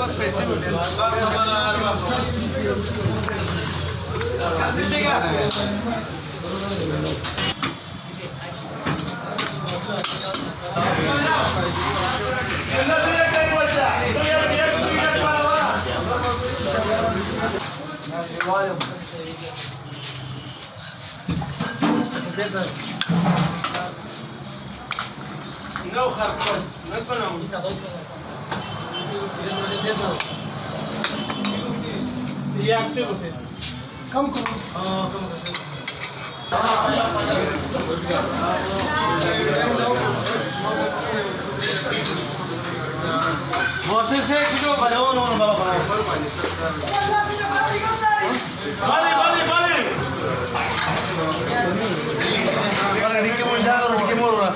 बस पैसे No hardcore, no es para un ये एक्सेल होते हैं कम करो हाँ कम बहुत से किलो बनाओ ना बाबा बनाओ बाले बाले बाले बाले डिक्की मोड़ जा और डिक्की मोड़ रहा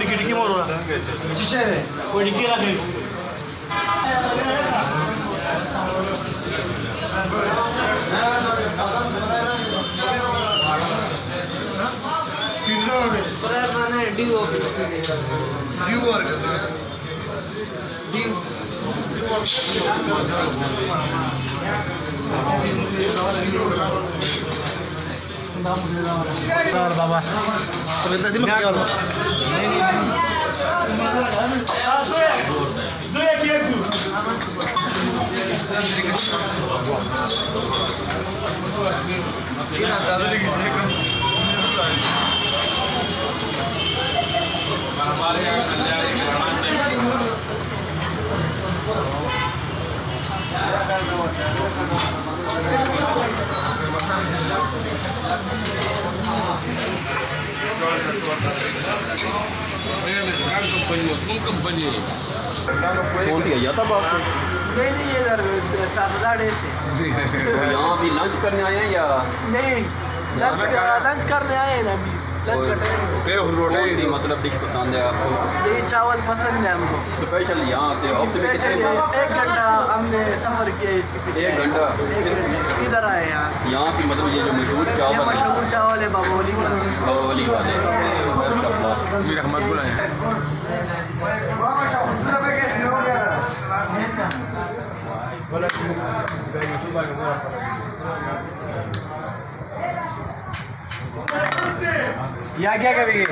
डिक्की मोड़ रहा शीशे है कोई डिक्की रख गई बाबा कौन सी गया था बाप से? नहीं इधर चादराड़े से यहाँ भी लंच करने आए हैं या नहीं लंच करने आए हैं अभी लंच का टाइम कौन सी मतलब डिश पसंद है आपको? यही चावल पसंद है हमको स्पेशल यहाँ आते हो ऑफिस में कितने स्पेशल 1 घंटा हमने सफ़र किया इसके पीछे 1 घंटा इधर आए यहाँ की मतलब ये जो मशहूर चावल है मशहूर चावल है बाबोली बावली वाले मेरा हमद बुलाए या क्या करेंगे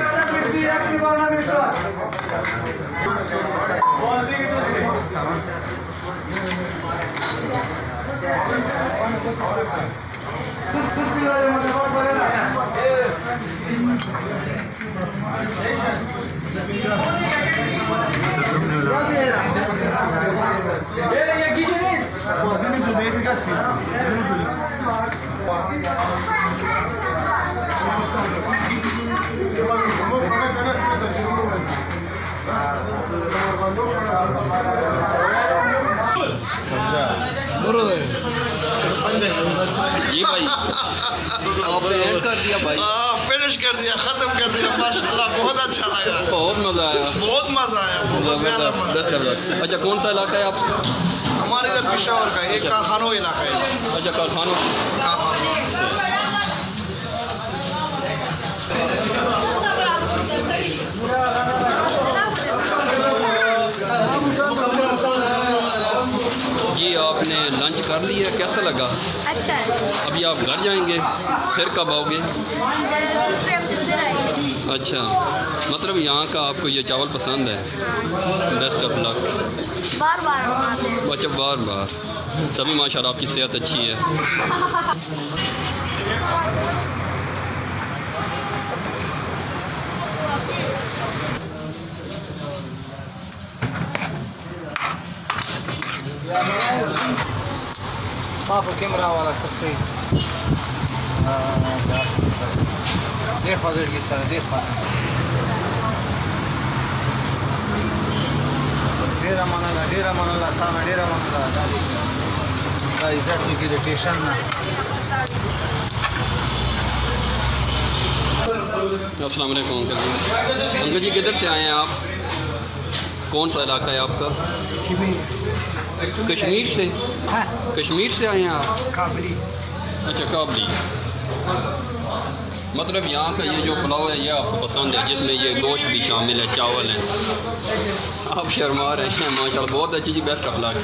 जी भाई आपने एंड कर दिया भाई फिनिश कर दिया खत्म कर दिया माशाल्लाह बहुत अच्छा लगा बहुत मज़ा आया बहुत मज़ा आया बहुत ज़्यादा मज़ा अच्छा कौन सा इलाका है आपका? हमारे इधर पेशावर का एक कारखानों इलाका है अच्छा कारखानों जी आपने लंच कर लिया कैसा लगा? अच्छा है। अभी आप घर जाएंगे फिर कब आओगे? अच्छा मतलब यहाँ का आपको ये चावल पसंद है? Best of luck. बार बार आते हैं। अच्छा बार बार तभी माशाल्लाह आपकी सेहत अच्छी है। माफो कैमरा वाला खुशी देखो किस तरह देखो डेरा मनला साना डेरा मनला इधर की लोकेशन ना अस्सलाम वालेकुम अंकल जी, किधर से आए हैं आप? कौन सा इलाका है आपका? कश्मीर से? कश्मीर से आए हैं आप? काबली। अच्छा, काबली। मतलब यहाँ का ये जो पुलाव है ये आपको पसंद है, जिसमें ये गोश्त भी शामिल है, चावल हैं। आप शर्मा रहे हैं माशाल्लाह, बहुत अच्छी जी, बेस्ट अखलाक।